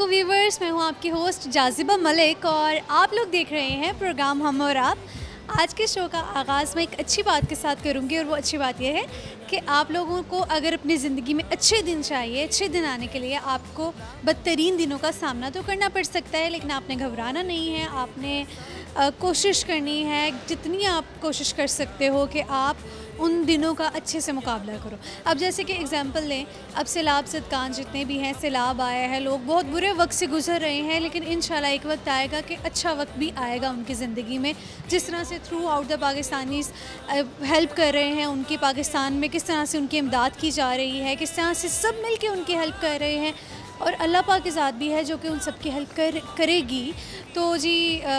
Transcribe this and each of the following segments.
वालेकुम व्यूवर्स, मैं हूं आपकी होस्ट जाज़िबा मलिक और आप लोग देख रहे हैं प्रोग्राम हम और आप। आज के शो का आगाज़ मैं एक अच्छी बात के साथ करूंगी और वो अच्छी बात यह है कि आप लोगों को अगर अपनी ज़िंदगी में अच्छे दिन चाहिए, अच्छे दिन आने के लिए आपको बदतरीन दिनों का सामना तो करना पड़ सकता है, लेकिन आपने घबराना नहीं है। आपने कोशिश करनी है, जितनी आप कोशिश कर सकते हो कि आप उन दिनों का अच्छे से मुकाबला करो। अब जैसे कि एग्ज़ाम्पल लें, अब सैलाब सदकान जितने भी हैं, सैलाब आया है, लोग बहुत बुरे वक्त से गुज़र रहे हैं, लेकिन इंशाल्लाह एक वक्त आएगा कि अच्छा वक्त भी आएगा उनकी ज़िंदगी में। जिस तरह से through out the Pakistanis help कर रहे हैं, उनकी पाकिस्तान में किस तरह से उनकी इमदाद की जा रही है, किस तरह से सब मिल के उनकी हेल्प कर रहे हैं, और अल्लाह पाक की ज़ात भी है जो कि उन सब की हेल्प करेगी। तो जी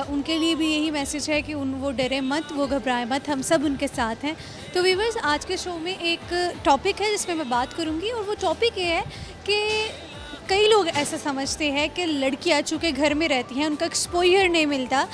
उनके लिए भी यही मैसेज है कि वो डरे मत, वो घबराए मत, हम सब उनके साथ हैं। तो व्यूअर्स, आज के शो में एक टॉपिक है जिसमें मैं बात करूंगी, और वो टॉपिक ये है कि कई लोग ऐसा समझते हैं कि लड़कियां चूँकि घर में रहती हैं, उनका एक्सपोजर नहीं मिलता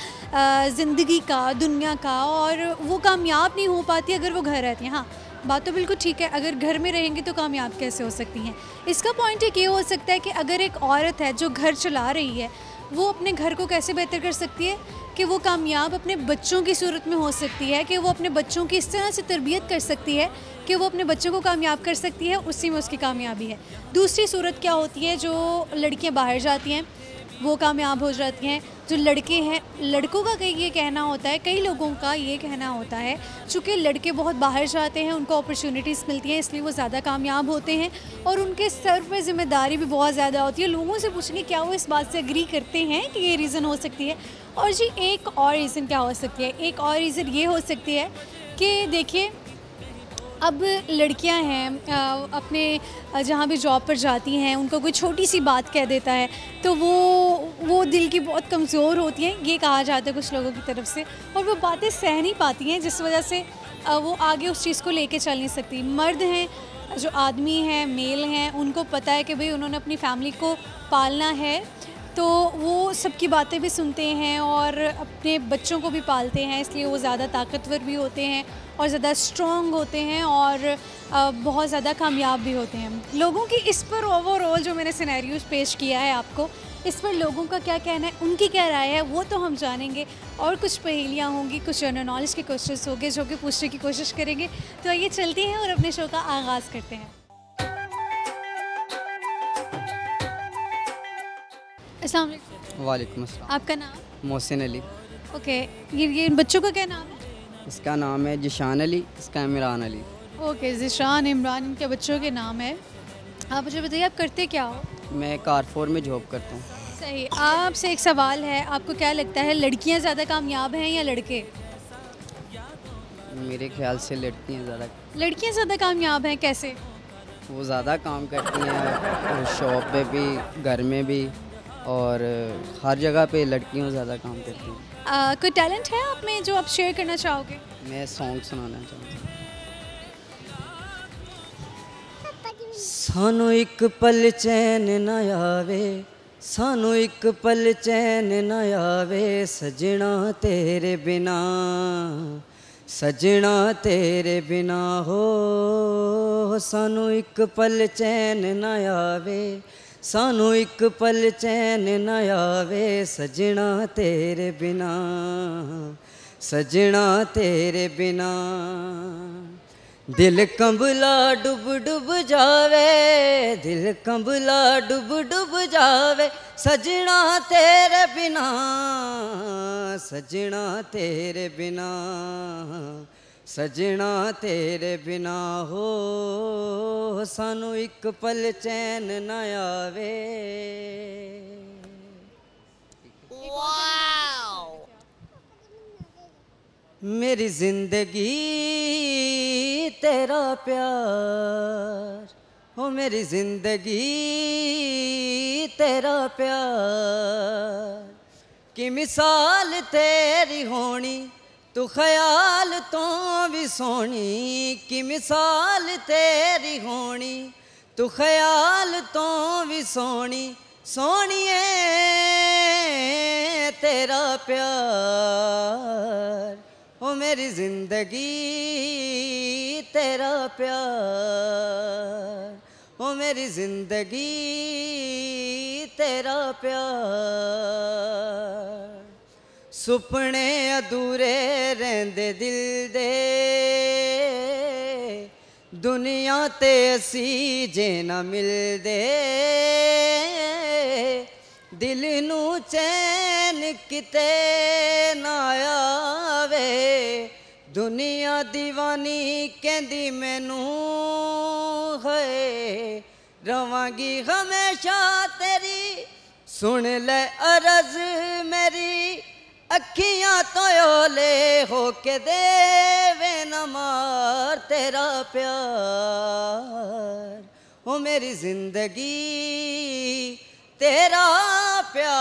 ज़िंदगी का, दुनिया का, और वो कामयाब नहीं हो पाती अगर वो घर रहती हैं। हाँ, बात तो बिल्कुल ठीक है, अगर घर में रहेंगी तो कामयाब कैसे हो सकती हैं। इसका पॉइंट एक ये हो सकता है कि अगर एक औरत है जो घर चला रही है, वो अपने घर को कैसे बेहतर कर सकती है कि वो कामयाब अपने बच्चों की सूरत में हो सकती है, कि वो अपने बच्चों की इस तरह से तरबियत कर सकती है कि वो अपने बच्चों को कामयाब कर सकती है, उसी में उसकी कामयाबी है। दूसरी सूरत क्या होती है, जो लड़कियां बाहर जाती हैं वो कामयाब हो जाती हैं। जो लड़के हैं, लड़कों का कई ये कहना होता है, कई लोगों का ये कहना होता है, चूँकि लड़के बहुत बाहर जाते हैं, उनको अपॉर्चुनिटीज़ मिलती हैं, इसलिए वो ज़्यादा कामयाब होते हैं, और उनके सर पे ज़िम्मेदारी भी बहुत ज़्यादा होती है। लोगों से पूछेंगे क्या वो इस बात से एग्री करते हैं कि ये रीज़न हो सकती है। और जी एक और रीज़न क्या हो सकती है, एक और रीज़न ये हो सकती है कि देखिए, अब लड़कियां हैं अपने जहाँ भी जॉब पर जाती हैं, उनको कोई छोटी सी बात कह देता है तो वो दिल की बहुत कमज़ोर होती हैं, ये कहा जाता है कुछ लोगों की तरफ से, और वो बातें सह नहीं पाती हैं, जिस वजह से वो आगे उस चीज़ को लेके चल नहीं सकती। मर्द हैं, जो आदमी हैं, मेल हैं, उनको पता है कि भाई उन्होंने अपनी फैमिली को पालना है, तो वो सबकी बातें भी सुनते हैं और अपने बच्चों को भी पालते हैं, इसलिए वो ज़्यादा ताकतवर भी होते हैं और ज़्यादा स्ट्रॉन्ग होते हैं और बहुत ज़्यादा कामयाब भी होते हैं। लोगों की इस पर ओवरऑल जो मैंने सिनेरियोज पेश किया है आपको, इस पर लोगों का क्या कहना है, उनकी क्या राय है, वो तो हम जानेंगे, और कुछ पहेलियाँ होंगी, कुछ जनरल नॉलेज के क्वेश्चंस होंगे जो कि पूछने की कोशिश करेंगे। तो आइए चलते हैं और अपने शो का आगाज़ करते हैं। अस्सलाम वालेकुम। वालेकुम अस्सलाम। आपका नाम? मोहसिन अली। ओके, ये बच्चों का क्या नाम है? इसका नाम है जिशान अली, इसका इमरान अली। ओके, ज़िशान, इमरान, इनके बच्चों के नाम है। आप मुझे बताइए, आप करते क्या हो? मैं कारफोर में जॉब करता हूँ। सही। आपसे एक सवाल है, आपको क्या लगता है, लड़कियां ज़्यादा कामयाब हैं या लड़के? मेरे ख्याल से लड़कियाँ ज़्यादा, लड़कियां ज़्यादा कामयाब हैं, कैसे? वो ज़्यादा काम करती हैं, शॉप पे भी, घर में भी, और हर जगह पे लड़कियाँ ज़्यादा काम करती हैं। कोई टैलेंट है आप में जो आप शेयर करना चाहोगे? मैं सॉन्ग सुनाना चाहता हूँ। सानू एक पल चैन न आवे, सानू एक पल चैन न आवे, सजना तेरे बिना, सजना तेरे बिना हो। सानू एक पल चैन न आवे, सानू एक पल चैन न आवे, सजना तेरे बिना, सजना तेरे बिना। दिल कंबला डुब डुब जावे, दिल कंबला डुब डुब जावे, सजना तेरे बिना, सजना तेरे बिना, सजना तेरे बिना हो। सानू एक पल चैन न आवे। मेरी जिंदगी तेरा प्यार, हो मेरी जिंदगी तेरा प्यार, कि मिसाल तेरी होनी, तू ख्याल तो भी सोनी, कि मिसाल तेरी होनी, तू ख्याल तो भी सोनी, सोनिए तेरा प्यार, ओ मेरी जिंदगी तेरा प्यार, ओ मेरी जिंदगी तेरा प्यार सुपने अधूरे रहंदे दिल दे दुनिया ते असी जे ना मिलदे दिल नू चैन किते ना आवे दुनिया दीवानी कहंदी मैनू है रवांगी हमेशा तेरी सुन ले अरज मेरी अखियां तो ओले हो के देवे न मार तेरा प्यार ओ मेरी जिंदगी तेरा प्यार।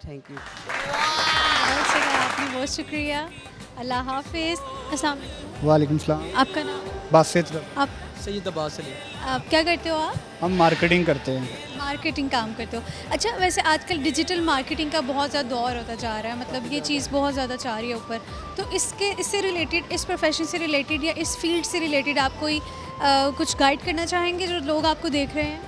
Thank you. बहुत सही आपने, बहुत शुक्रिया। अल्लाह हाफिज़। अस्सलाम वालेकुम सलाम। आपका नाम? बासित। आप सैयद अब्बास अली। आप क्या करते हो? आप हम मार्केटिंग करते हैं। मार्केटिंग काम करते हो। अच्छा, वैसे आजकल डिजिटल मार्केटिंग का बहुत ज़्यादा दौर होता जा रहा है, मतलब ये चीज़ बहुत ज़्यादा चाह रही है ऊपर, तो इससे रिलेटेड, इस प्रोफेशन से रिलेटेड या इस फील्ड से रिलेटेड आप कोई कुछ गाइड करना चाहेंगे जो लोग आपको देख रहे हैं?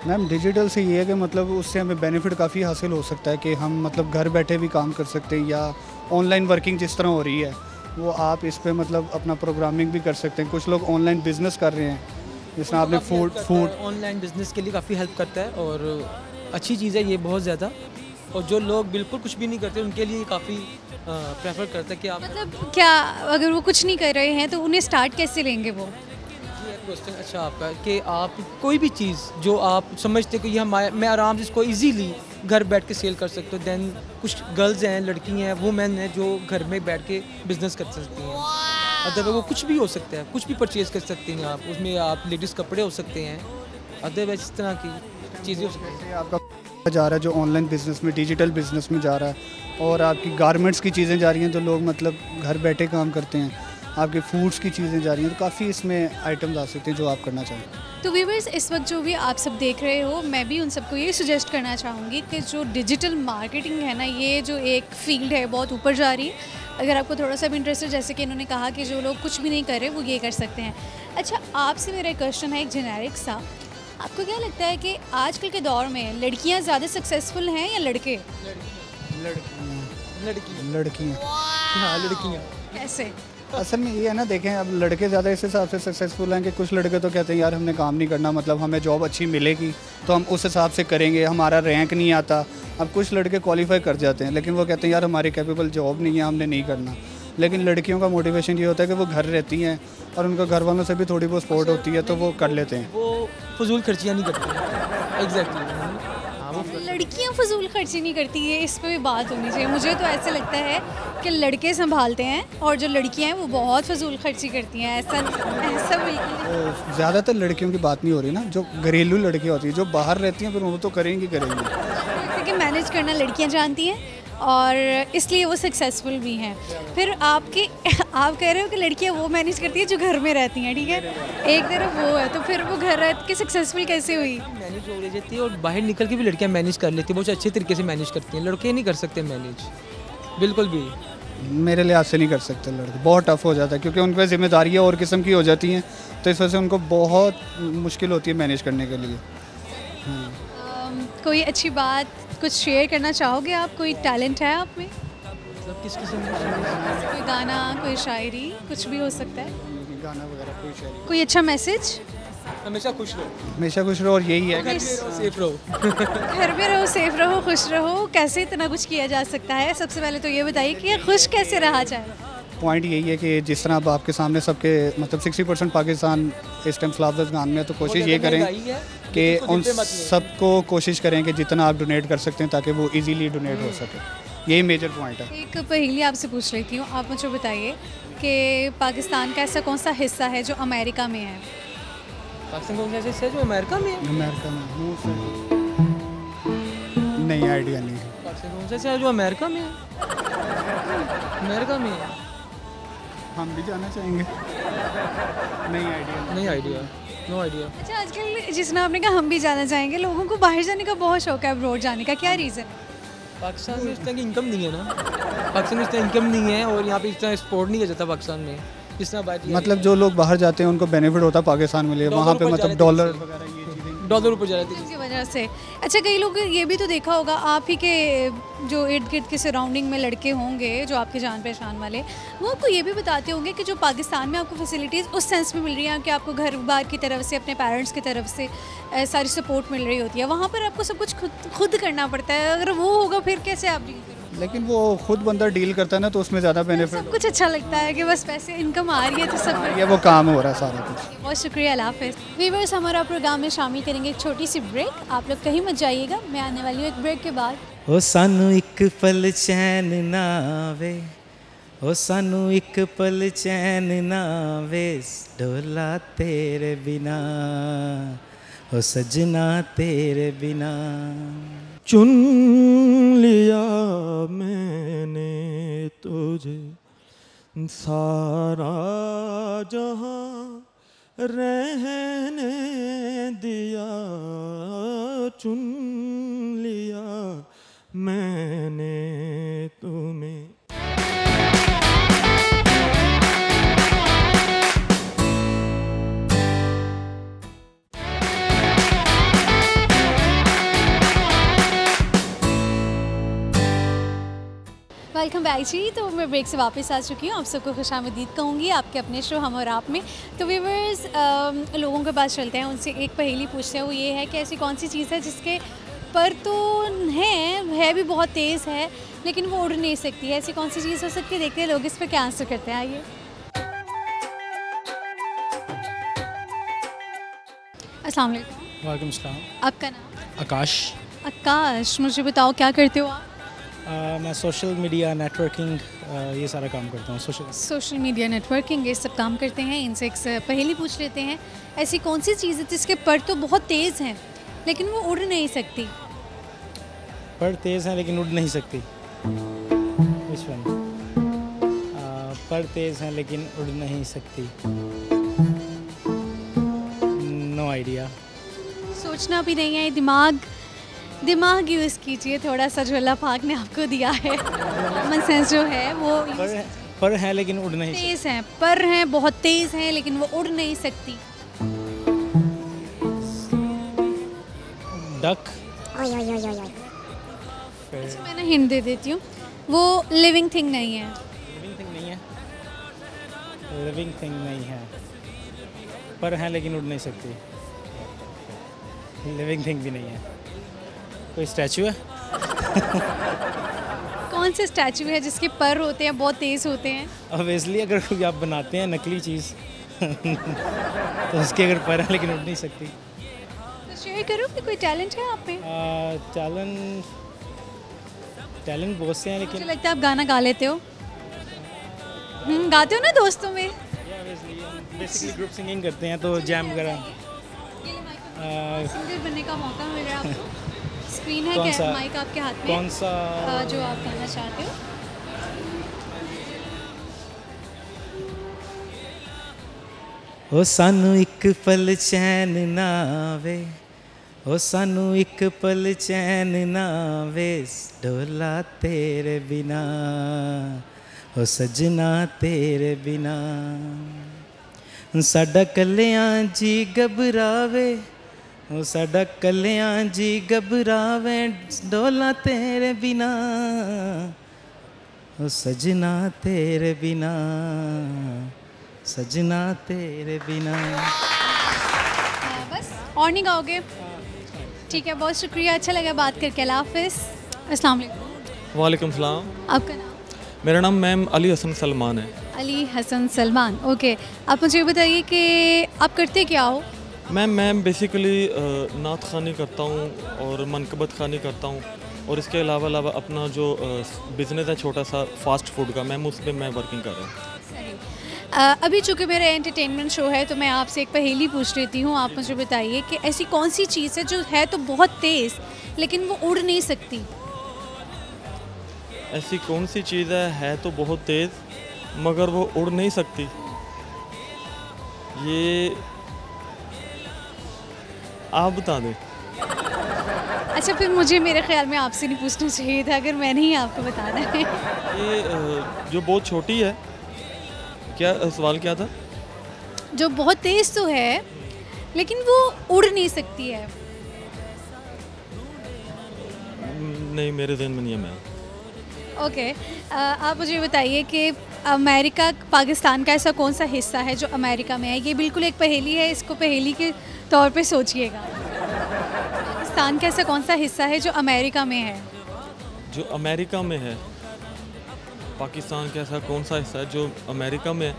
मैम डिजिटल से ये है कि मतलब उससे हमें बेनिफिट काफ़ी हासिल हो सकता है कि हम मतलब घर बैठे भी काम कर सकते हैं, या ऑनलाइन वर्किंग जिस तरह हो रही है वो आप इस पे मतलब अपना प्रोग्रामिंग भी कर सकते हैं। कुछ लोग ऑनलाइन बिजनेस कर रहे हैं, जिस तरह आपने फूड ऑनलाइन बिजनेस के लिए काफ़ी हेल्प करता है और अच्छी चीज़ है ये बहुत ज़्यादा। और जो लोग बिल्कुल कुछ भी नहीं करते उनके लिए काफ़ी प्रेफर करता है कि आप मतलब क्या अगर वो कुछ नहीं कर रहे हैं तो उन्हें स्टार्ट कैसे लेंगे वो? क्वेश्चन अच्छा आपका कि आप कोई भी चीज़ जो आप समझते कि ये मैं आराम से इसको इजीली घर बैठ के सेल कर सकते हो। दैन कुछ गर्ल्स हैं, लड़की हैं, वुमेन हैं जो घर में बैठ के बिजनेस कर सकती हैं। अदरवाइज वो कुछ भी हो सकता है, कुछ भी परचेज़ कर सकती हैं आप, उसमें आप लेडीज़ कपड़े हो सकते हैं, अदरवाइज इस तरह की चीज़ें हो सकती हैं। आपका जा रहा है जो ऑनलाइन बिजनेस में, डिजिटल बिजनेस में जा रहा है, और आपकी गारमेंट्स की चीज़ें जा रही हैं तो लोग मतलब घर बैठे काम करते हैं, आपके फूड्स की चीज़ें जा रही हैं, तो काफ़ी इसमें आइटम्स आ सकते हैं जो आप करना चाहें। तो व्यूअर्स, इस वक्त जो भी आप सब देख रहे हो, मैं भी उन सबको ये सजेस्ट करना चाहूँगी कि जो डिजिटल मार्केटिंग है ना, ये जो एक फील्ड है बहुत ऊपर जा रही है। अगर आपको थोड़ा सा भी इंटरेस्ट है, जैसे कि इन्होंने कहा कि जो लोग कुछ भी नहीं कर रहे वो ये कर सकते हैं। अच्छा, आपसे मेरा क्वेश्चन है एक जेनेरिक सा, आपको क्या लगता है कि आजकल के दौर में लड़कियाँ ज़्यादा सक्सेसफुल हैं या लड़के? लड़कियाँ। हाँ, लड़कियाँ। कैसे? असल में ये है ना, देखें अब लड़के ज़्यादा इस हिसाब से सक्सेसफुल हैं कि कुछ लड़के तो कहते हैं यार हमने काम नहीं करना, मतलब हमें जॉब अच्छी मिलेगी तो हम उस हिसाब से करेंगे, हमारा रैंक नहीं आता। अब कुछ लड़के क्वालिफाई कर जाते हैं लेकिन वो कहते हैं यार हमारी कैपेबल जॉब नहीं है, हमने नहीं करना। लेकिन लड़कियों का मोटिवेशन ये होता है कि वो घर रहती हैं और उनको घर वालों से भी थोड़ी बहुत सपोर्ट होती है तो वो कर लेते हैं, वो फजूल खर्चियाँ नहीं करती। एग्जैक्टली। लड़कियां फजूल खर्ची नहीं करती है, इस पे भी बात होनी चाहिए। मुझे तो ऐसे लगता है कि लड़के संभालते हैं और जो लड़कियां हैं वो बहुत फजूल खर्ची करती हैं। ऐसा बिल्कुल ज़्यादातर लड़कियों की बात नहीं हो रही ना, जो घरेलू लड़कियाँ होती हैं जो बाहर रहती हैं फिर वो तो करेंगी। कि मैनेज करना लड़कियां जानती हैं और इसलिए वो सक्सेसफुल भी हैं। फिर आप कह रहे हो कि लड़कियां वो मैनेज करती हैं जो घर में रहती हैं, ठीक है, एक तरफ वो है, तो फिर वो घर रह के सक्सेसफुल कैसे हुई? मैनेज हो जाती है और बाहर निकल के भी लड़कियां मैनेज कर लेती हैं, बहुत अच्छे तरीके से मैनेज करती हैं। लड़के नहीं कर सकते मैनेज, बिल्कुल भी। मेरे लिहाज से नहीं कर सकते लड़के, बहुत टफ हो जाता है क्योंकि उन पर जिम्मेदारियाँ और किस्म की हो जाती हैं, तो इस वजह से उनको बहुत मुश्किल होती है मैनेज करने के लिए। कोई अच्छी बात कुछ शेयर करना चाहोगे आप? कोई टैलेंट है आप में? मतलब किस किस्म की कोई गाना, कोई शायरी, कुछ भी हो सकता है, गाना वगैरह, कोई शायरी। कोई अच्छा मैसेज? हमेशा खुश रहो, हमेशा खुश रहो, और यही है कि सेफ रहो। घर में रहो, सेफ रहो, खुश रहो। कैसे इतना कुछ किया जा सकता है? सबसे पहले तो ये बताइए कि खुश कैसे रहा जाए? पॉइंट यही है कि जिस तरह अब आपके सामने सबके मतलब 60% पाकिस्तान इस टाइम सलाफ अफगान में है, तो कोशिश ये करें कि उन सबको कोशिश करें कि जितना आप डोनेट कर सकते हैं ताकि वो इजीली डोनेट हो सके, यही मेजर पॉइंट है। एक पहेली आपसे पूछ लेती हूँ, आप मुझे बताइए कि पाकिस्तान का ऐसा कौन सा हिस्सा है जो अमेरिका में है? पाकिस्तान कौन सा हिस्सा है जो अमेरिका में है? अमेरिका में नहीं, आइडिया नहीं है। पाकिस्तान कौन सा हिस्सा है जो अमेरिका में है? अमेरिका में है। हम भी जाना चाहेंगे, नहीं आइडिया। No idea. अच्छा, आजकल जिस नाम आपने कहा हम भी जाना चाहेंगे, लोगों को बाहर जाने का बहुत शौक है, अब्रॉड जाने का, क्या रीज़न है? पाकिस्तान में इस तरह की इनकम नहीं है ना, पाकिस्तान में इस तरह इनकम नहीं है और यहाँ पे इस तरह एक्सपोर्ट नहीं किया जाता पाकिस्तान में जिस तरह बात। मतलब जो लोग बाहर जाते हैं उनको बेनिफिट होता है पाकिस्तान में लिए, वहाँ पे मतलब डॉलर वगैरह ये चीज़ें डॉलर ऊपर जा रहे थे। की वजह से। अच्छा, कई लोग ये भी तो देखा होगा आप ही के जो इर्द गिर्द के सराउंडिंग में लड़के होंगे जो आपके जान पहचान वाले, वो आपको ये भी बताते होंगे कि जो पाकिस्तान में आपको फैसिलिटीज़ उस सेंस में मिल रही हैं कि आपको घर बार की तरफ से, अपने पेरेंट्स की तरफ से सारी सपोर्ट मिल रही होती है, वहाँ पर आपको सब कुछ खुद करना पड़ता है। अगर वो होगा फिर कैसे आप डील करोगे? लेकिन वो खुद बंदा डील करता है ना, तो उसमें ज़्यादा बेनिफिट सब कुछ अच्छा लगता है कि बस पैसे इनकम आ रही है तो सब ये वो काम हो रहा है सारा कुछ। बहुत शुक्रिया, अल्लाह हाफ़िज़। व्यूअर्स, हमारा प्रोग्राम में शामिल करेंगे एक छोटी सी ब्रेक। आप लोग कहीं मत जाइएगा, मैं आने वाली हूँ एक ब्रेक के बाद। ओ सानू एक पल चैन ना आवे, ओ सानू एक पल चैन ना आवे, डोला तेरे बिना, ओ सजना तेरे बिना। चुन लिया मैंने तुझे, सारा जहां रहने दिया, चुन लिया मैंने तुम्हें। वेलकम बैक जी। तो मैं ब्रेक से वापस आ चुकी हूँ, आप सबको खुशामदीद कहूँगी आपके अपने शो हम और आप में। तो व्यूअर्स, लोगों के पास चलते हैं, उनसे एक पहेली पूछते हैं। वो ये है कि ऐसी कौन सी चीज़ है जिसके पर तो है भी बहुत तेज़ है, लेकिन वो उड़ नहीं सकती है। ऐसी कौन सी चीज़ हो सकती है? देखते हैं लोग इस पर क्या आंसर करते हैं। आइए। अस्सलाम वालेकुम। वालेकुम सलाम। आपका नाम? आकाश। आकाश, मुझे बताओ क्या करते हो आप? मैं सोशल मीडिया नेटवर्किंग ये सारा काम करता हूँ। सोशल मीडिया नेटवर्किंग ये सब काम करते हैं। इनसे एक पहेली पूछ लेते हैं। ऐसी कौन सी चीज़ है जिसके पर तो बहुत तेज़ हैं लेकिन वो उड़ नहीं सकती? पर तेज़ हैं लेकिन उड़ नहीं सकती। Which one? पर तेज़ हैं लेकिन उड़ नहीं सकती। No idea. सोचना भी नहीं है, दिमाग यूज़ कीजिए थोड़ा सा, जो अल्लाह पाक ने आपको दिया है। कॉमन सेंस जो है वो पर हैं लेकिन उड़ नहीं सकती। तेज़ हैं, पर हैं, बहुत तेज़ हैं लेकिन वो उड़ नहीं सकती। डक। अच्छा, मैं ना हिंट दे देती हूँ, वो लिविंग थिंग नहीं है। लिविंग थिंग नहीं है। लिविंग थिंग नहीं है, पर हैं लेकिन उड़ नहीं सकती। लिविंग थिंग भी नहीं है। कोई स्टैचू है? कौन से स्टैचू है जिसके पर होते हैं, बहुत तेज़ होते हैं? ऑब्वियसली अगर कोई आप बनाते हैं नकली चीज़ तो उसके अगर पर हैं लेकिन उड़ नहीं सकती। तो शेयर करो कि कोई टैलेंट है आप पे? टैलेंट बहुत से हैं मुझे लेकिन लगता है आप गाना गा लेते हो। गाते हो ना दोस्तों में? बेसिकली ग्रुप सिंगिंग करते हैं तो जैम वगैरह। सिंगर बनने का मौका मिल रहा है आपको। स्क्रीन है कौन क्या? सा? माइक आपके हाथ में? कौन सा? जो आप गाना चाहते हो। ओ सानू एक पल चैन ना आवे, ओ सानू एक पल चैन ना आवे, डोला तेरे बिना, ओ सजना तेरे बिना। साडा कलियां जी घबरावे, ओ साडा कलियां जी घबरावे, डोला तेरे बिना, ओ सजना तेरे बिना, सजना तेरे बिना। बस और नहीं गाओगे? ठीक है, बहुत शुक्रिया, अच्छा लगा बात करके। अल्लाह हाफ़िज़। अस्सलाम वालेकुम। वालेकुम सलाम। आपका नाम? मेरा नाम मैम अली हसन सलमान है। अली हसन सलमान, ओके। आप मुझे बताइए कि आप करते क्या हो? मैं बेसिकली नात ख़ानी करता हूँ और मनकबत ख़ानी करता हूँ, और इसके अलावा अपना जो बिज़नेस है छोटा सा फास्ट फूड का, मैम उस पर मैं वर्किंग कर रहा हूँ। अभी चूँकि मेरा एंटरटेनमेंट शो है तो मैं आपसे एक पहेली पूछ लेती हूँ। आप मुझे बताइए कि ऐसी कौन सी चीज़ है जो है तो बहुत तेज़ लेकिन वो उड़ नहीं सकती? ऐसी कौन सी चीज़ है तो बहुत तेज़ मगर वो उड़ नहीं सकती? ये आप बता दें। अच्छा, फिर मुझे मेरे ख्याल में आपसे नहीं पूछना चाहिए था अगर मैंने ही आपको बताना है। ये जो बहुत छोटी है, क्या सवाल क्या था? जो बहुत तेज़ तो है लेकिन वो उड़ नहीं सकती है। नहीं, मेरे जहन में नहीं है मैं। ओके, आप मुझे बताइए कि अमेरिका पाकिस्तान का ऐसा कौन सा हिस्सा है जो अमेरिका में है? ये बिल्कुल एक पहेली है, इसको पहेली के तौर पे सोचिएगा। पाकिस्तान का ऐसा कौन सा हिस्सा है जो अमेरिका में है? जो अमेरिका में है, पाकिस्तान का ऐसा कौन सा हिस्सा है जो अमेरिका में है?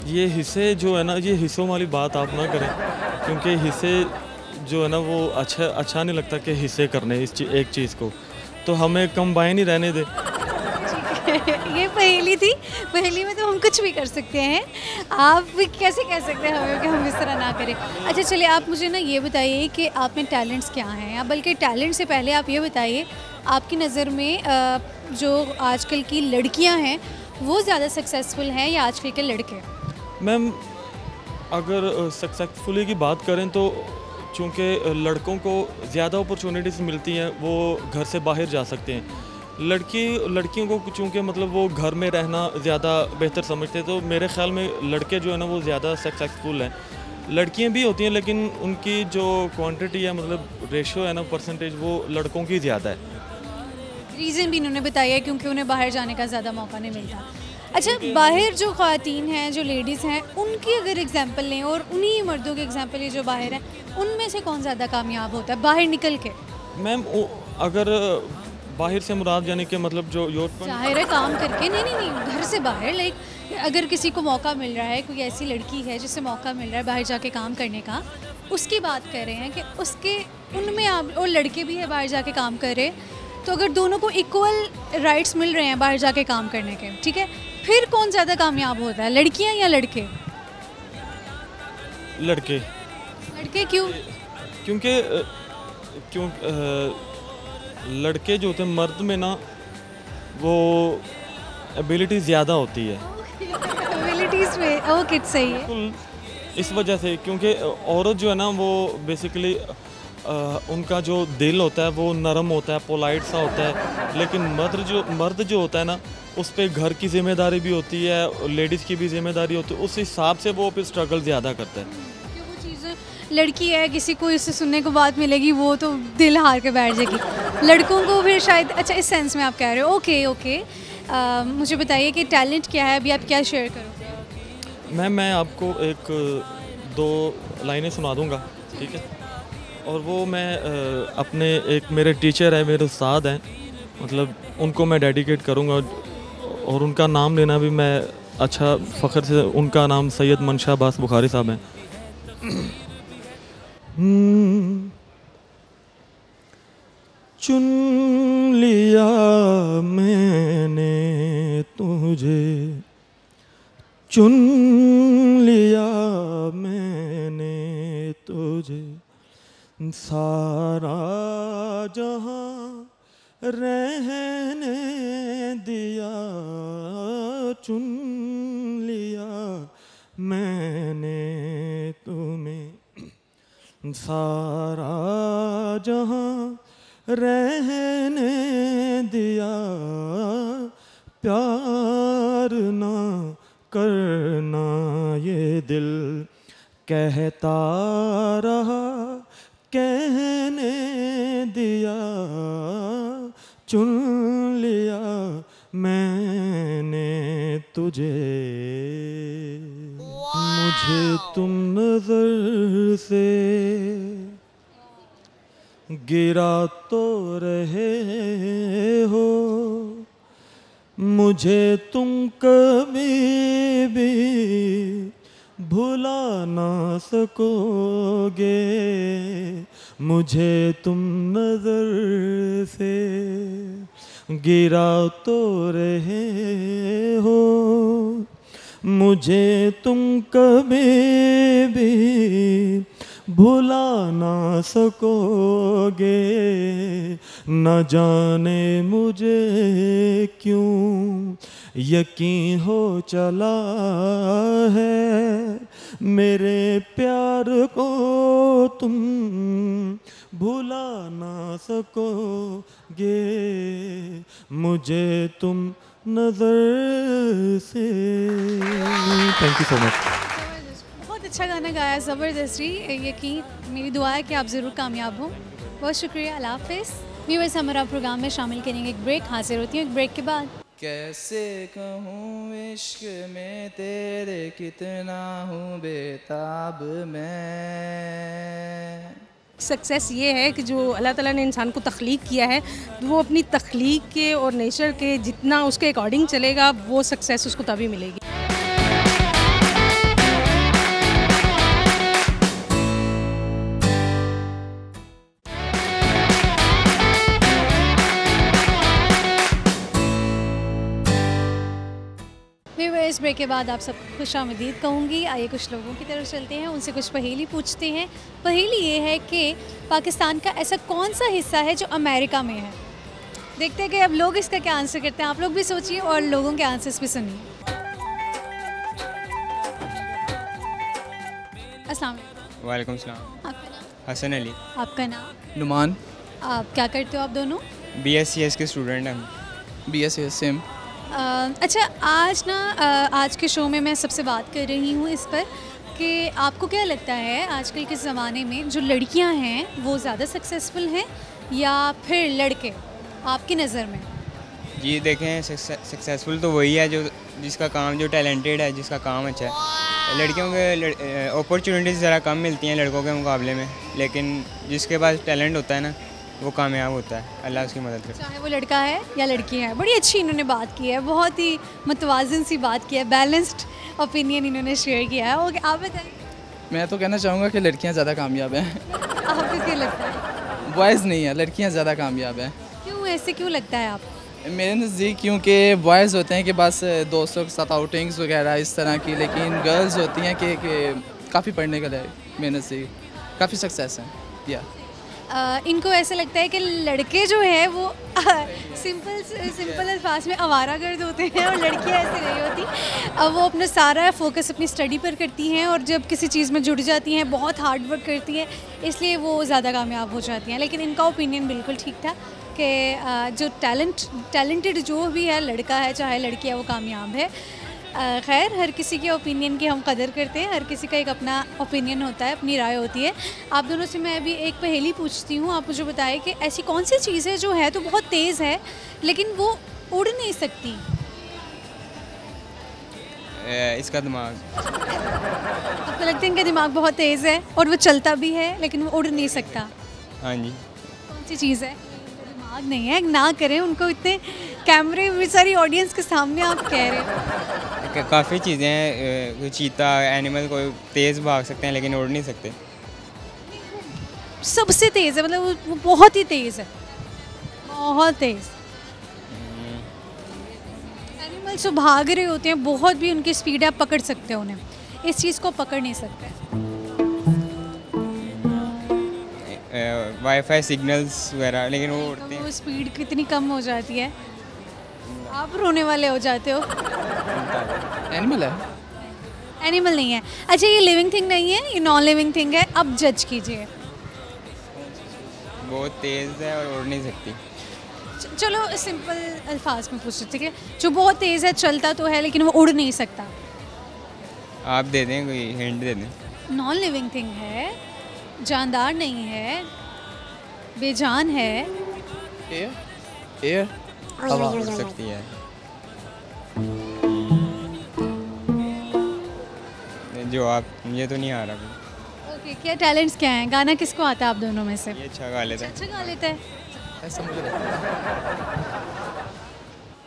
ये हिस्से जो है ना, ये हिस्सों वाली बात आप ना करें, क्योंकि हिस्से जो है ना वो अच्छा नहीं लगता कि हिस्से करने एक चीज़ को, तो हमें कंबाइन ही रहने दे। ये पहेली थी, पहेली में तो हम कुछ भी कर सकते हैं, आप कैसे कह सकते हैं हमें कि हम इस तरह ना करें? अच्छा चलिए, आप मुझे ना ये बताइए कि आप में टैलेंट्स क्या हैं, या बल्कि टैलेंट से पहले आप ये बताइए, आपकी नज़र में जो आजकल की लड़कियां हैं वो ज़्यादा सक्सेसफुल हैं या आजकल के लड़के? मैम, अगर सक्सेसफुली की बात करें तो चूँकि लड़कों को ज़्यादा अपॉर्चुनिटीज़ मिलती हैं, वो घर से बाहर जा सकते हैं। लड़कियों को चूँकि मतलब वो घर में रहना ज़्यादा बेहतर समझते हैं, तो मेरे ख़्याल में लड़के जो है ना वो ज़्यादा सक्सेसफुल हैं। लड़कियां भी होती हैं, लेकिन उनकी जो क्वांटिटी है, मतलब रेशो है ना, परसेंटेज, वो लड़कों की ज़्यादा है। रीज़न भी इन्होंने बताया है क्योंकि उन्हें बाहर जाने का ज़्यादा मौका नहीं मिलता। अच्छा, बाहर जो ख़वातीन हैं, जो लेडीज़ हैं, उनकी अगर एग्जांपल लें और उन्हीं मर्दों के एग्जांपल लें जो बाहर हैं, उनमें से कौन ज़्यादा कामयाब होता है बाहर निकल के? मैम, अगर बाहर से मुराद यानी कि मतलब जो यूरोप ज़ाहिर है काम करके, नहीं, घर से बाहर, लाइक अगर किसी को मौका मिल रहा है, कोई ऐसी लड़की है जिसे मौका मिल रहा है बाहर जाके काम करने का, उसकी बात कर रहे हैं कि उसके उनमें आप, और लड़के भी है बाहर जाके काम कर रहे, तो अगर दोनों को इक्वल राइट्स मिल रहे हैं बाहर जाके काम करने के, ठीक है, फिर कौन ज़्यादा कामयाब होता है, लड़कियां या लड़के? लड़के। लड़के क्यों? क्यों लड़के जो होते हैं, मर्द में ना वो एबिलिटी ज़्यादा होती है एबिलिटीज़ में, ओके सही है। बिल्कुल, इस वजह से, क्योंकि औरत जो है ना वो बेसिकली उनका जो दिल होता है वो नरम होता है, पोलाइट सा होता है, लेकिन मर्द जो होता है ना, उस पर घर की जिम्मेदारी भी होती है, लेडीज़ की भी जिम्मेदारी होती है, उस हिसाब से वो फिर स्ट्रगल ज़्यादा करता है। वो चीज़, लड़की है, किसी को इससे सुनने को बात मिलेगी, वो तो दिल हार के बैठ जाएगी। लड़कों को फिर शायद, अच्छा इस सेंस में आप कह रहे हो, ओके। मुझे बताइए कि टैलेंट क्या है, अभी आप क्या शेयर करोगे? मैं आपको एक 2 लाइनें सुना दूंगा, ठीक है, और वो मैं अपने एक मेरे टीचर है, मेरे उस्ताद हैं, मतलब उनको मैं डेडिकेट करूंगा, और उनका नाम लेना भी मैं अच्छा फ़ख्र से, उनका नाम सैयद मंशा अब्बास बुखारी साहब हैं। चुन लिया मैंने तुझे, चुन लिया मैंने तुझे, सारा जहां रहने दिया, चुन लिया मैंने तुम्हें, सारा जहां रहने दिया, प्यार ना करना ये दिल कहता रहा, कहने दिया, चुन लिया मैंने तुझे, मुझे तुम नजर से गिरा तो रहे हो, मुझे तुम कभी भी भुला ना सकोगे, मुझे तुम नजर से गिरा तो रहे हो, मुझे तुम कभी भी भुला ना सकोगे, न जाने मुझे क्यों यकीन हो चला है, मेरे प्यार को तुम भुला ना सकोगे, मुझे तुम नजर से। Thank you so much. बहुत अच्छा गाना गाया, ज़बरदस्ती, यकीन, मेरी दुआ है कि आप ज़रूर कामयाब हो। बहुत शुक्रिया, अल्लाह हाफ़िज़। व्यूअर्स, हमारा प्रोग्राम में शामिल करेंगे एक ब्रेक। हाजिर होती हूँ एक ब्रेक के बाद। कैसे कहूँ इश्क में तेरे कितना हूँ बेताब मैं। सक्सेस ये है कि जो अल्लाह ताला ने इंसान को तख्लीक किया है, वो अपनी तख्लीक के और नेचर के जितना उसके अकॉर्डिंग चलेगा, वो सक्सेस उसको तभी मिलेगी। इस ब्रेक के बाद आप सबको खुशामदीद कहूँगी। आइए कुछ लोगों की तरफ चलते हैं, उनसे कुछ पहेली पूछते हैं। पहेली ये है कि पाकिस्तान का ऐसा कौन सा हिस्सा है जो अमेरिका में है। देखते हैं कि अब लोग इसका क्या आंसर करते हैं। आप लोग भी सोचिए और लोगों के आंसर्स भी सुनिए। अस्सलाम वालेकुम। वालेकुम सलाम। आपका नाम? हसन अली। आपका नाम? नुमान। आप क्या करते हो आप दोनों? BScs के स्टूडेंट हैं हम। BSc same. अच्छा, आज के शो में मैं सबसे बात कर रही हूँ इस पर कि आपको क्या लगता है आजकल के ज़माने में जो लड़कियाँ हैं वो ज़्यादा सक्सेसफुल हैं या फिर लड़के, आपकी नज़र में? जी देखें, सक्सेसफुल तो वही है जो जिसका काम, जो टैलेंटेड है, जिसका काम अच्छा है। लड़कियों के अपॉर्चुनिटीज़ ज़रा कम मिलती हैं लड़कों के मुकाबले में, लेकिन जिसके पास टैलेंट होता है ना, वो कामयाब होता है। अल्लाह उसकी मदद करता है, चाहे वो लड़का है या लड़की है। बड़ी अच्छी इन्होंने बात की है, बहुत ही मुतवाज़िन सी बात की है, बैलेंस्ड ओपिनियन इन्होंने शेयर किया है। ओके, आप बताइए। मैं तो कहना चाहूँगा कि लड़कियाँ ज़्यादा कामयाब हैं। आपको क्या लगता है? बॉयज़ नहीं है, लड़कियाँ ज़्यादा कामयाब हैं। क्यों, ऐसे क्यों लगता है आपको? मेरे नज़दीक क्योंकि बॉयज़ होते हैं कि बस दोस्तों के साथ आउटिंग्स वगैरह इस तरह की, लेकिन गर्ल्स होती हैं कि काफ़ी पढ़ने के लिए मेरे नज़दीक काफ़ी सक्सेस हैं। या इनको ऐसा लगता है कि लड़के जो है वो सिंपल अल्फाज में आवारागर्द होते हैं और लड़कियां ऐसी नहीं होती। अब वो अपना सारा फोकस अपनी स्टडी पर करती हैं और जब किसी चीज़ में जुड़ जाती हैं बहुत हार्ड वर्क करती हैं, इसलिए वो ज़्यादा कामयाब हो जाती हैं। लेकिन इनका ओपिनियन बिल्कुल ठीक था कि जो टैलेंटेड जो भी है, लड़का है चाहे लड़की है, वो कामयाब है। खैर, हर किसी के ओपिनियन की हम कदर करते हैं, हर किसी का एक अपना ओपिनियन होता है, अपनी राय होती है। आप दोनों से मैं अभी एक पहेली पूछती हूँ, आप मुझे बताएं कि ऐसी कौन सी चीज़ है जो है तो बहुत तेज़ है लेकिन वो उड़ नहीं सकती। इसका दिमाग। आपको लगता है इनका दिमाग बहुत तेज़ है और वो चलता भी है लेकिन वो उड़ नहीं सकता? हाँ जी। कौन सी चीज़ है? दिमाग नहीं है, ना करें उनको, इतने कैमरे में सारी ऑडियंस के सामने आप कह रहे हो। काफ़ी चीज़ें हैं, कोई चीता एनिमल कोई तेज़ भाग सकते हैं लेकिन उड़ नहीं सकते। सबसे तेज़ है, मतलब वो बहुत ही तेज़ है, बहुत तेज़। एनिमल्स जो भाग रहे होते हैं बहुत भी उनकी स्पीड है, आप पकड़ सकते हो उन्हें, इस चीज़ को पकड़ नहीं सकते। वाईफाई सिग्नल्स वगैरह, लेकिन वो उड़ते हैं। वो स्पीड कितनी कम हो जाती है, आप रोने वाले हो जाते हो। एनिमल है? एनिमल नहीं है। अच्छा, ये लिविंग थिंग नहीं है, ये नॉन लिविंग थिंग है। अब जज कीजिए। बहुत तेज़ है और उड़ नहीं सकती। चलो सिंपल अल्फाज में पूछ, ठीक है? जो बहुत तेज़ है, चलता तो है लेकिन वो उड़ नहीं सकता। आप दे दें, कोई हिंट दे दें। नॉन लिविंग थिंग है, जानदार नहीं है, बेजान है। एयर हवा उड़ सकती है। जो आप, मुझे तो नहीं आ रहा। ओके, क्या टैलेंट्स क्या हैं? गाना किसको आता है आप दोनों में से? ये अच्छा गा लेता है। अच्छा गा लेता है। ऐसा मुझे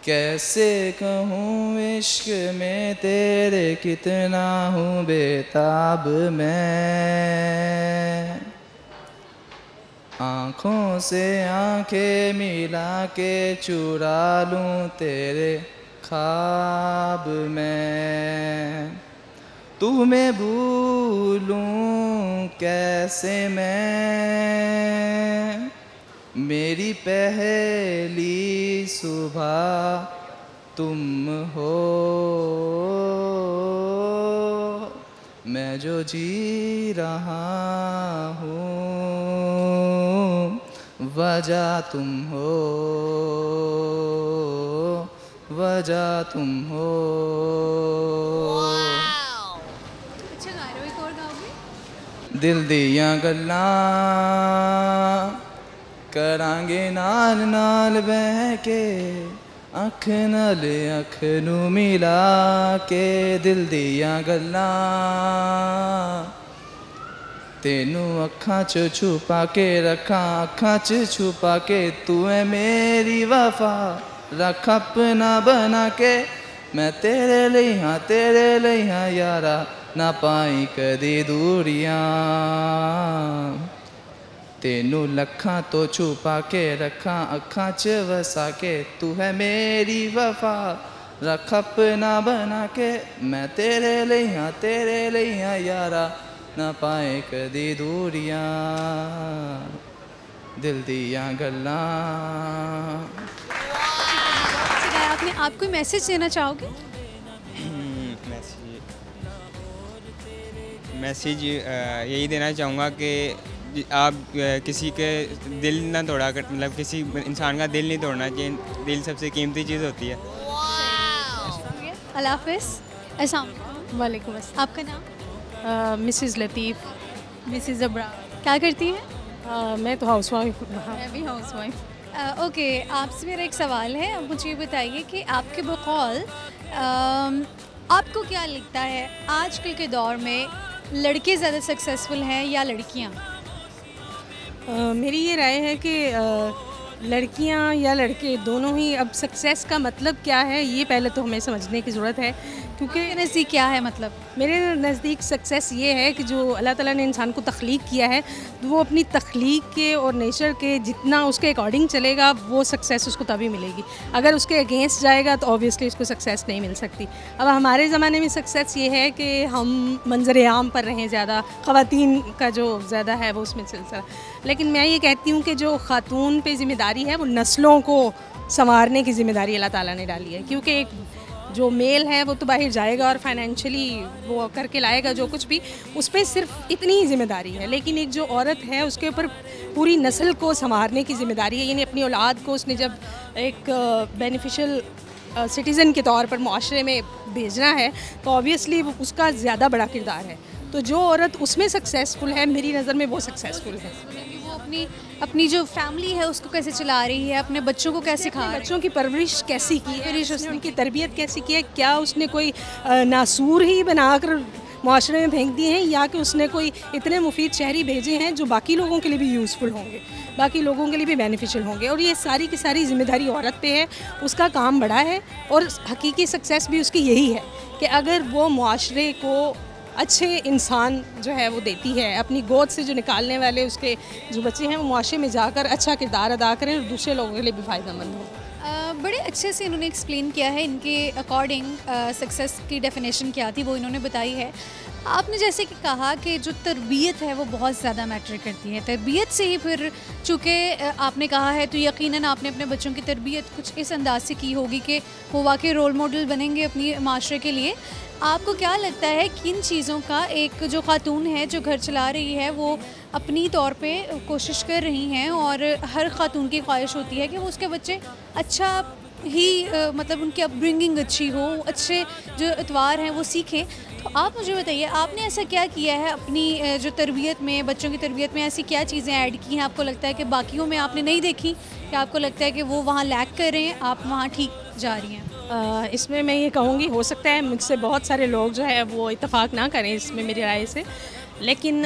कैसे कहूँ इश्क में तेरे कितना हूँ बेताब मैं। आँखों से आँखें मिला के चुरा लूँ तेरे ख्वाब में। तुम्हें भूलूं कैसे मैं, मेरी पहली सुबह तुम हो। मैं जो जी रहा हूँ वजह तुम हो, वजह तुम हो। अच्छा गा रहे हो, एक और गाओगे? दिल दियां गल्लां करांगे नाल नाल बह के अख नाल अख नू मिला के दिल दियां गल्लां तेनू अखां च छुपा के रखा अखां च छुपा के तू है मेरी वफा रख अपना बना के मैं तेरे लिए हाँ यारा ना पाई कदी दूरियां तेनू लखां तो छुपा के रखा अखां च वसा के तू है मेरी वफा रख अपना बना के मैं तेरे लिए हाँ यारा ना पाए कदी दूरियां दिल दियां गल्लां। आपने आप कोई मैसेज देना चाहोगे? मैसेज यही देना चाहूँगा कि आप किसी के दिल ना तोड़ा कर, मतलब किसी इंसान का दिल नहीं तोड़ना चाहिए। दिल सबसे कीमती चीज़ होती है। अल्लाह हाफ़िज़। अस्सलाम वालेकुम अस्सलाम। आपका नाम? मिसेस लतीफ़। मिसेस ज़बरा। क्या करती हैं? मैं तो हाउस वाइफ। मैं भी हाउस वाइफ। ओके, आपसे मेरा एक सवाल है। अब मुझे ये बताइए कि आपके बकौल आपको क्या लगता है आजकल के दौर में लड़के ज़्यादा सक्सेसफुल हैं या लड़कियाँ? मेरी ये राय है कि लड़कियां या लड़के दोनों ही, अब सक्सेस का मतलब क्या है ये पहले तो हमें समझने की ज़रूरत है, क्योंकि नज़दीक क्या है मतलब? मेरे नज़दीक सक्सेस ये है कि जो अल्लाह ताला ने इंसान को तख्लीक किया है तो वो अपनी तख्लीक के और नेचर के जितना उसके अकॉर्डिंग चलेगा वो सक्सेस उसको तभी मिलेगी। अगर उसके अगेंस्ट जाएगा तो ऑब्वियसली उसको सक्सेस नहीं मिल सकती। अब हमारे ज़माने में सक्सेस ये है कि हम मंजर आम पर रहें ज़्यादा, ख़वातीन का जो ज़्यादा है वो उसमें सिलसिला। लेकिन मैं ये कहती हूँ कि जो ख़ातून पे ज़िम्मेदारी है वो नस्लों को संवारने की ज़िम्मेदारी अल्लाह ताला ने डाली है, क्योंकि एक जो मेल है वो तो बाहर जाएगा और फाइनेंशियली वो करके लाएगा जो कुछ भी, उस पर सिर्फ इतनी ही ज़िम्मेदारी है। लेकिन एक जो औरत है उसके ऊपर पूरी नस्ल को संवारने की ज़िम्मेदारी है, यानी अपनी औलाद को उसने जब एक बेनिफिशियल सिटीज़न के तौर पर मुआशरे में भेजना है तो ऑब्वियसली उसका ज़्यादा बड़ा किरदार है। तो जो औरत उसमें सक्सेसफुल है मेरी नज़र में वो सक्सेसफुल है। वो अपनी जो फैमिली है उसको कैसे चला रही है, अपने बच्चों को कैसे सिखा, बच्चों की परवरिश कैसी की है, उसने उनकी तरबियत कैसी की है, क्या उसने कोई नासूर ही बनाकर मुआशरे में फेंक दिए हैं या कि उसने कोई इतने मुफीद शहरी भेजे हैं जो बाकी लोगों के लिए भी यूज़फुल होंगे, बाकी लोगों के लिए भी बेनिफिशियल होंगे। और ये सारी की सारी ज़िम्मेदारी औरत पे है, उसका काम बड़ा है और हकीकी सक्सेस भी उसकी यही है कि अगर वो मुआशरे को अच्छे इंसान जो है वो देती है, अपनी गोद से जो निकालने वाले उसके जो बच्चे हैं वो मुआशरे में जाकर अच्छा किरदार अदा करें और दूसरे लोगों के लिए भी फ़ायदेमंद हो। बड़े अच्छे से इन्होंने एक्सप्लेन किया है, इनके अकॉर्डिंग सक्सेस की डेफिनेशन क्या थी वो इन्होंने बताई है। आपने जैसे कि कहा कि जो तरबियत है वो बहुत ज़्यादा मैटर करती है, तरबियत से ही फिर चूँकि आपने कहा है तो यकीनन आपने अपने बच्चों की तरबियत कुछ इस अंदाज से की होगी कि वो वाकई रोल मॉडल बनेंगे अपनी माशरे के लिए। आपको क्या लगता है किन चीज़ों का एक जो खातून है जो घर चला रही है वो अपनी तौर पे कोशिश कर रही हैं, और हर खातून की ख्वाहिश होती है कि वो उसके बच्चे अच्छा ही मतलब उनकी अपब्रिंगिंग अच्छी हो, अच्छे जो इतवार हैं वो सीखें। तो आप मुझे बताइए आपने ऐसा क्या किया है अपनी जो तरबियत में, बच्चों की तरबियत में ऐसी क्या चीज़ें ऐड की हैं आपको लगता है कि बाकियों में आपने नहीं देखी, कि आपको लगता है कि वो वहाँ लैक कर रहे हैं, आप वहाँ ठीक जा रही हैं? इसमें मैं ये कहूँगी, हो सकता है मुझसे बहुत सारे लोग जो है वो इत्तेफाक ना करें इसमें मेरी राय से, लेकिन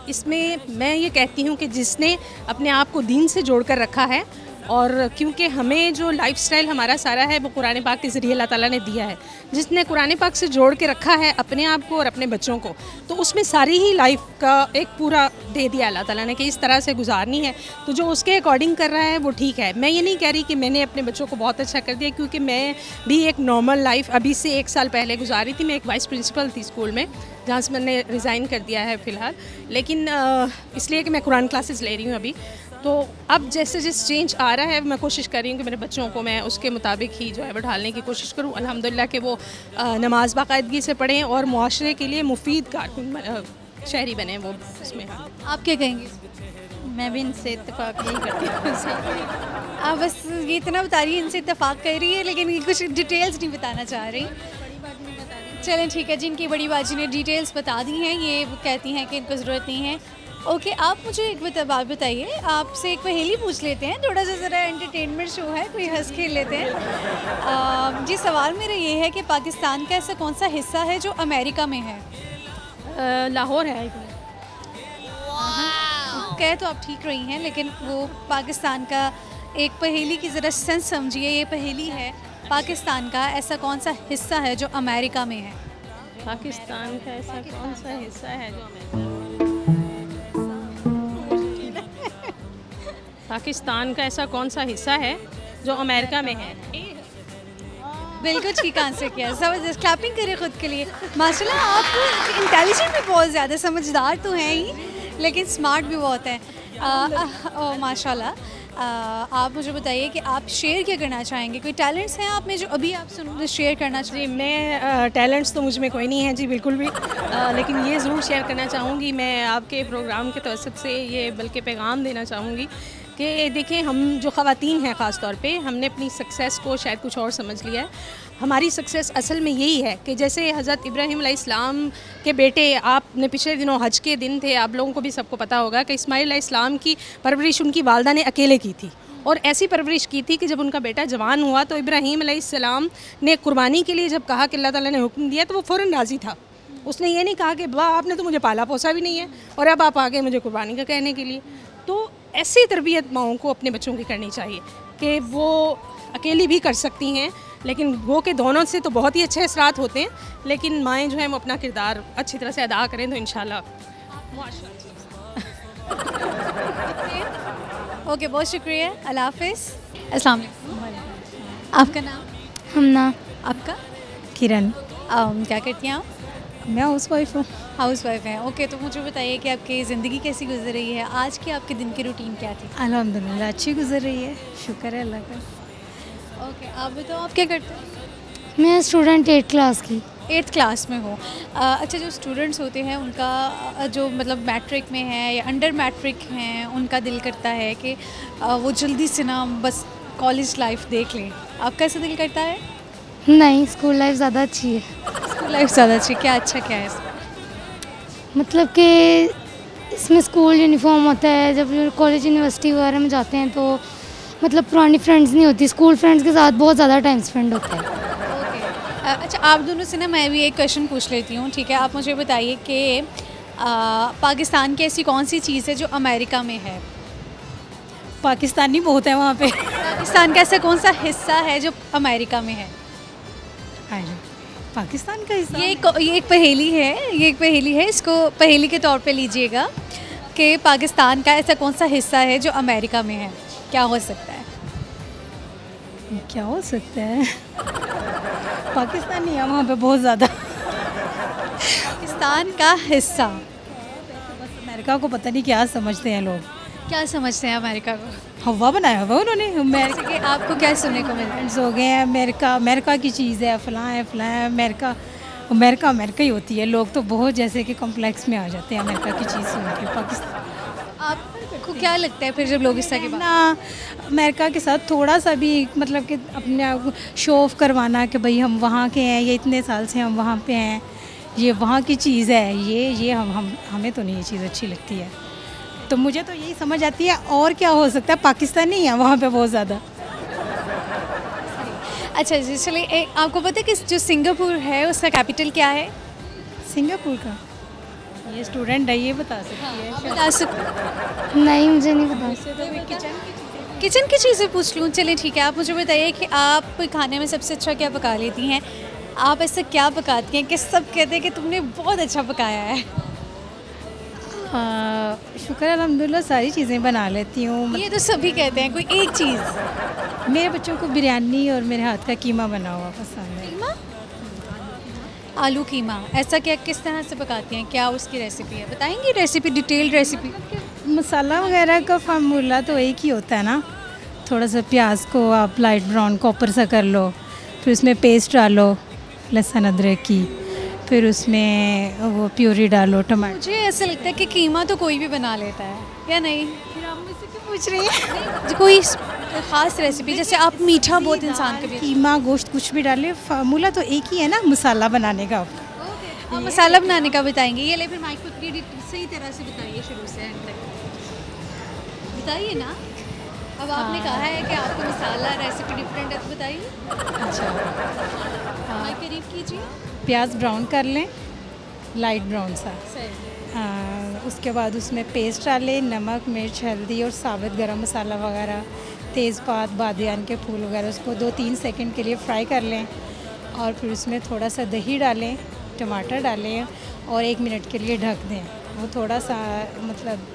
इसमें मैं ये कहती हूँ कि जिसने अपने आप को दीन से जोड़ कर रखा है, और क्योंकि हमें जो लाइफस्टाइल हमारा सारा है वो कुरान पाक के ज़रिए अल्लाह ताला ने दिया है, जिसने कुरान पाक से जोड़ के रखा है अपने आप को और अपने बच्चों को, तो उसमें सारी ही लाइफ का एक पूरा दे दिया अल्लाह ताला ने कि इस तरह से गुजारनी है। तो जो उसके अकॉर्डिंग कर रहा है वो ठीक है। मैं ये नहीं कह रही कि मैंने अपने बच्चों को बहुत अच्छा कर दिया, क्योंकि मैं भी एक नॉर्मल लाइफ अभी से 1 साल पहले गुजारी थी। मैं एक वाइस प्रिंसिपल थी स्कूल में, जहाँ से मैंने रिज़ाइन कर दिया है फ़िलहाल, लेकिन इसलिए कि मैं कुरान क्लासेस ले रही हूँ अभी। तो अब जैसे जैसे चेंज आ रहा है मैं कोशिश कर रही हूँ कि मेरे बच्चों को मैं उसके मुताबिक ही जो है वो ढालने की कोशिश करूँ। अल्हम्दुलिल्लाह कि वो नमाज बाकायदगी से पढ़ें और मुआशरे के लिए मुफीद कारकुन शहरी बने वो उसमें। आप क्या कहेंगे? मैं भी इनसे इत्तेफाक नहीं करती हूँ। आप बस ये इतना बता रही है, इनसे इत्तेफाक कर रही है, लेकिन ये कुछ डिटेल्स नहीं बताना चाह रही। चलें ठीक है, जिनकी बड़ी बाजी ने डिटेल्स बता दी हैं, ये कहती हैं कि इनको ज़रूरत नहीं है। ओके, आप मुझे एक बात बताइए, आपसे एक पहेली पूछ लेते हैं, थोड़ा सा ज़रा एंटरटेनमेंट शो है, कोई हंस खेल लेते हैं। जी सवाल मेरा ये है कि पाकिस्तान का ऐसा कौन सा हिस्सा है जो अमेरिका में है? लाहौर है। कह तो आप ठीक रही हैं, लेकिन वो पाकिस्तान का एक पहेली की ज़रा सेंस समझिए। ये पहेली है, पाकिस्तान का ऐसा कौन सा हिस्सा है जो अमेरिका में है? पाकिस्तान का ऐसा कौन सा हिस्सा है जो पाकिस्तान का ऐसा कौन सा हिस्सा है जो अमेरिका में है? बिल्कुल ठीक आंसर किया, ज़बरदस्त, क्लैपिंग करें खुद के लिए। माशाल्लाह, आप इंटेलिजेंट भी बहुत ज़्यादा, समझदार तो हैं ही, लेकिन स्मार्ट भी बहुत हैं। माशाल्लाह। आप मुझे बताइए कि आप शेयर क्या करना चाहेंगे? कोई टैलेंट्स हैं आप में जो अभी आप शेयर करना चाहिए? जी, मैं टैलेंट्स तो मुझ में कोई नहीं है जी, बिल्कुल भी। लेकिन ये ज़रूर शेयर करना चाहूँगी, मैं आपके प्रोग्राम के तवज्जुह से ये बल्कि पैगाम देना चाहूँगी कि देखें, हम जो ख़वातीन हैं ख़ास तौर पे, हमने अपनी सक्सेस को शायद कुछ और समझ लिया है। हमारी सक्सेस असल में यही है कि जैसे हज़रत इब्राहीम अलैहिस्सलाम के बेटे, आपने पिछले दिनों हज के दिन थे, आप लोगों को भी सबको पता होगा कि इस्माइल अलैहिस्सलाम की परवरिश उनकी वालदा ने अकेले की थी, और ऐसी परवरिश की थी कि जब उनका बेटा जवान हुआ तो इब्राहीम अलैहिस्सलाम ने कुर्बानी के लिए जब कहा कि अल्लाह ताला ने हुक्म दिया तो वो फ़ौरन राज़ी था। उसने ये नहीं कहा कि वाह, आपने तो मुझे पाला पोसा भी नहीं है और अब आप आ गए मुझे कुर्बानी का कहने के लिए। तो ऐसी तरबियत माओं को अपने बच्चों की करनी चाहिए कि वो अकेली भी कर सकती हैं, लेकिन वो के दोनों से तो बहुत ही अच्छे असरात होते हैं, लेकिन माएँ जो हैं वो अपना किरदार अच्छी तरह से अदा करें तो इंशाल्लाह। ओके, बहुत शुक्रिया, अल्लाह हाफ़िज़, अस्सलाम वालेकुम। आपका नाम? हमना। आपका? किरण। क्या करती हैं आप? मैं हाउस वाइफ हूँ। हाउस वाइफ हैं। ओके, तो मुझे बताइए कि आपकी ज़िंदगी कैसी गुजर रही है? आज की आपके दिन की रूटीन क्या थी? अल्हम्दुलिल्लाह अच्छी गुजर रही है, शुक्र है अल्लाह का। ओके, आप बताओ, आप क्या करते हैं? मैं स्टूडेंट 8th क्लास की। 8th क्लास में हो। अच्छा, जो स्टूडेंट्स होते हैं उनका जो मतलब मैट्रिक में है या अंडर मैट्रिक हैं, उनका दिल करता है कि वो जल्दी से ना बस कॉलेज लाइफ देख लें। आपका ऐसा दिल करता है? नहीं, स्कूल लाइफ ज़्यादा अच्छी है। स्कूल लाइफ ज़्यादा अच्छी, क्या अच्छा क्या है इसमें? मतलब कि इसमें स्कूल यूनिफॉर्म होता है, जब कॉलेज यूनिवर्सिटी वगैरह में जाते हैं तो मतलब पुरानी फ्रेंड्स नहीं होती, स्कूल फ्रेंड्स के साथ बहुत ज़्यादा टाइम स्पेंड होता है। अच्छा, आप दोनों से ना मैं भी एक क्वेश्चन पूछ लेती हूँ, ठीक है? आप मुझे बताइए कि पाकिस्तान की ऐसी कौन सी चीज़ है जो अमेरिका में है? पाकिस्तानी बहुत है वहाँ पे। पाकिस्तान का ऐसा कौन सा हिस्सा है जो अमेरिका में है? पाकिस्तान का हिस्सा? ये एक पहेली है, इसको पहेली के तौर पे लीजिएगा कि पाकिस्तान का ऐसा कौन सा हिस्सा है जो अमेरिका में है? क्या हो सकता है? क्या हो सकता है? पाकिस्तानी है वहाँ पे बहुत ज़्यादा। पाकिस्तान का हिस्सा। बस अमेरिका को पता नहीं क्या समझते हैं लोग। क्या समझते हैं अमेरिका को? हवा बनाया हुआ उन्होंने। अमेरिका के आपको क्या सुनने को मिला? हो गए हैं अमेरिका की चीज़ है, फलां है अमेरिका ही होती है। लोग तो बहुत जैसे कि कॉम्प्लेक्स में आ जाते हैं अमेरिका की चीज़ सुन के। पाकिस्तान आपको क्या लगता है फिर जब लोग इस तरह की बात अमेरिका के साथ थोड़ा सा भी मतलब कि अपने आप को शो ऑफ करवाना कि भाई हम वहाँ के हैं, ये इतने साल से हम वहाँ पे हैं, ये वहाँ की चीज़ है, ये हमें तो नहीं ये चीज़ अच्छी लगती है। तो मुझे तो यही समझ आती है। और क्या हो सकता है? पाकिस्तान नहीं है वहाँ पे बहुत ज़्यादा। अच्छा जी, चलिए, आपको पता है कि जो सिंगापुर है उसका कैपिटल क्या है? सिंगापुर का ये स्टूडेंट है, ये बता सकती है। बता सकती? नहीं, मुझे नहीं पता। किचन की चीज़ें पूछ लूँ? चलिए ठीक है, आप मुझे बताइए कि आप खाने में सबसे अच्छा क्या पका लेती हैं? आप ऐसा क्या पकाती हैं कि सब कहते हैं कि तुमने बहुत अच्छा पकाया है? शुक्र अल्हम्दुलिल्लाह, सारी चीज़ें बना लेती हूँ। ये तो सभी कहते हैं, कोई एक चीज़। मेरे बच्चों को बिरयानी और मेरे हाथ का कीमा बना हुआ पसंद है। कीमा? आलू कीमा ऐसा क्या, किस तरह से पकाती हैं? क्या उसकी रेसिपी है? बताएंगी रेसिपी, डिटेल्ड रेसिपी? मसाला वगैरह का फार्मूला तो एक ही होता है ना। थोड़ा सा प्याज को आप लाइट ब्राउन कॉपर सा कर लो, फिर उसमें पेस्ट डालो लहसुन अदरक की, फिर उसमें वो प्यूरी डालो, टमाटर। मुझे ऐसा लगता है कि कीमा तो कोई भी बना लेता है, या नहीं? फिर आप मुझसे क्यों पूछ रही हैं? कोई ख़ास रेसिपी, जैसे आप मीठा बहुत इंसान के भी। कीमा गोश्त कुछ भी डालें, फार्मूला तो एक ही है ना मसाला बनाने का। आप मसाला बनाने का बताएंगे, ये ले फिर माइक पकड़िए, सही तरह से बताइए शुरू से एंड तक बताइए ना। अब आपने कहा है कि आपको मसाला रेसिपी डिफरेंट है तो बताइए। अच्छा, माइक करीब कीजिए। प्याज ब्राउन कर लें, लाइट ब्राउन सा। सही। उसके बाद उसमें पेस्ट डालें, नमक, मिर्च, हल्दी और साबुत गरम मसाला वगैरह, तेज़पात, बादियान के फूल वगैरह, उसको 2-3 सेकंड के लिए फ्राई कर लें। और फिर उसमें थोड़ा सा दही डालें, टमाटर डालें और 1 मिनट के लिए ढक दें। वो थोड़ा सा मतलब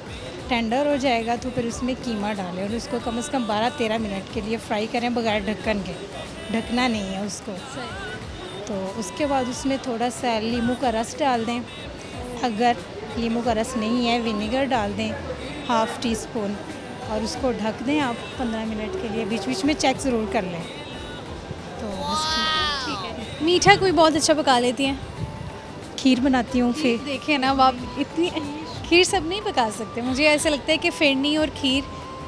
टेंडर हो जाएगा तो फिर उसमें कीमा डालें और उसको कम से कम 12-13 मिनट के लिए फ्राई करें बगैर ढक्कन के, ढकना नहीं है उसको। तो उसके बाद उसमें थोड़ा सा नींबू का रस डाल दें, अगर नींबू का रस नहीं है विनेगर डाल दें 1/2 टीस्पून और उसको ढक दें आप 15 मिनट के लिए, बीच बीच में चेक ज़रूर कर लें। तो बस ठीक है। मीठा कोई बहुत अच्छा पका लेती हैं? खीर बनाती हूँ। फिर देखिए ना, अब आप इतनी खीर सब नहीं पका सकते, मुझे ऐसा लगता है कि फिरनी और खीर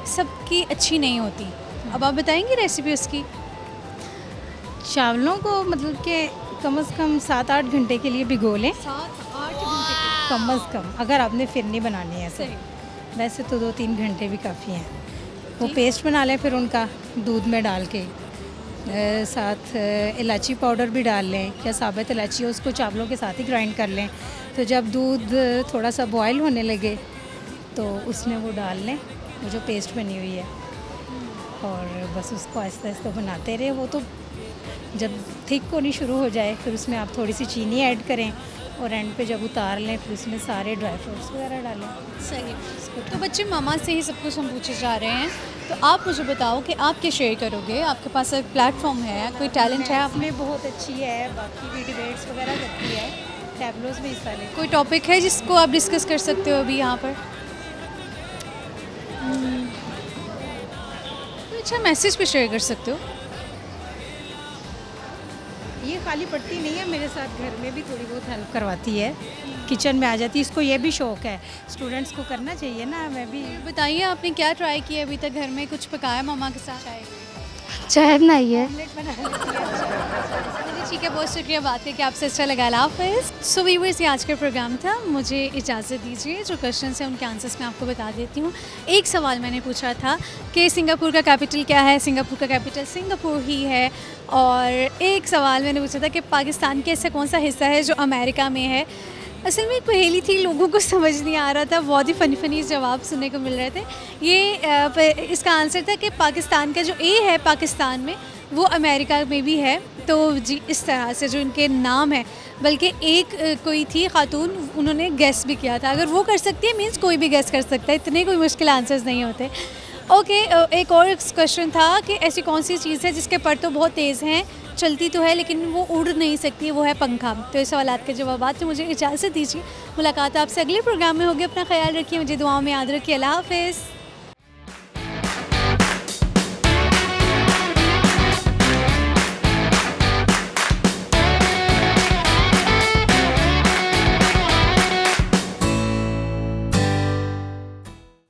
सबकी अच्छी नहीं होती। अब आप बताएंगी रेसिपी उसकी? चावलों को मतलब कि कम से कम 7-8 घंटे के लिए भिगो लें, 7-8 घंटे कम से कम, अगर आपने फिरनी बनानी है तो। सही। वैसे तो 2-3 घंटे भी काफ़ी हैं। वो पेस्ट बना लें फिर उनका दूध में डाल के, साथ इलायची पाउडर भी डाल लें या साबुत इलायची हो, उसको चावलों के साथ ही ग्राइंड कर लें। तो जब दूध थोड़ा सा बॉयल होने लगे तो उसमें वो डाल लें, वो जो पेस्ट बनी हुई है, और बस उसको आहिस्ता आहिस्ता बनाते रहे। वो तो जब थिक होनी शुरू हो जाए फिर उसमें आप थोड़ी सी चीनी ऐड करें और एंड पे जब उतार लें फिर उसमें सारे ड्राई फ्रूट्स वगैरह डालें। सही। तो बच्चे मामा से ही सब कुछ हम पूछे जा रहे हैं, तो आप मुझे बताओ कि आप क्या शेयर करोगे? आपके पास एक प्लेटफॉर्म है, कोई टैलेंट है? आपने बहुत अच्छी है, बाकी भी डिबेट्स वगैरह करती है, टैबलोज में हिस्सा लेती है। कोई टॉपिक है जिसको आप डिस्कस कर सकते हो अभी यहाँ पर? कोई अच्छा मैसेज भी शेयर कर सकते हो? ये खाली पढ़ती नहीं है, मेरे साथ घर में भी थोड़ी बहुत हेल्प करवाती है, किचन में आ जाती है। इसको ये भी शौक़ है, स्टूडेंट्स को करना चाहिए ना। मैं भी बताइए, आपने क्या ट्राई किया अभी तक घर में? कुछ पकाया मामा के साथ? चाय बनाई है। ठीक है, बहुत शुक्रिया बात करके आपसे, अच्छा लगा। अल्लाह हाफ़िज़। सो व्यूअर्स, ये आज का प्रोग्राम था, मुझे इजाज़त दीजिए। जो क्वेश्चंस हैं उनके आंसर्स मैं आपको बता देती हूँ। एक सवाल मैंने पूछा था कि सिंगापुर का कैपिटल क्या है? सिंगापुर का कैपिटल सिंगापुर ही है। और एक सवाल मैंने पूछा था कि पाकिस्तान के ऐसा कौन सा हिस्सा है जो अमेरिका में है? असल में एक पहेली थी, लोगों को समझ नहीं आ रहा था, बहुत ही फ़नी जवाब सुनने को मिल रहे थे। ये इसका आंसर था कि पाकिस्तान का जो ए है पाकिस्तान में, वो अमेरिका में भी है। तो जी, इस तरह से जो इनके नाम है, बल्कि एक कोई थी खातून, उन्होंने गेस भी किया था। अगर वो कर सकती है मीन्स कोई भी गेस कर सकता है, इतने कोई मुश्किल आंसर्स नहीं होते। ओके, एक और क्वेश्चन था कि ऐसी कौन सी चीज़ है जिसके पर तो बहुत तेज़ हैं, चलती तो है लेकिन वो उड़ नहीं सकती, वो है पंखा। तो इस सवाल के जवाब तो मुझे इजाज़त दीजिए। मुलाकात आपसे अगले प्रोग्राम में होगी। अपना ख्याल रखिए, मुझे दुआओं में याद रखिए। अल्लाह हाफ़िज़।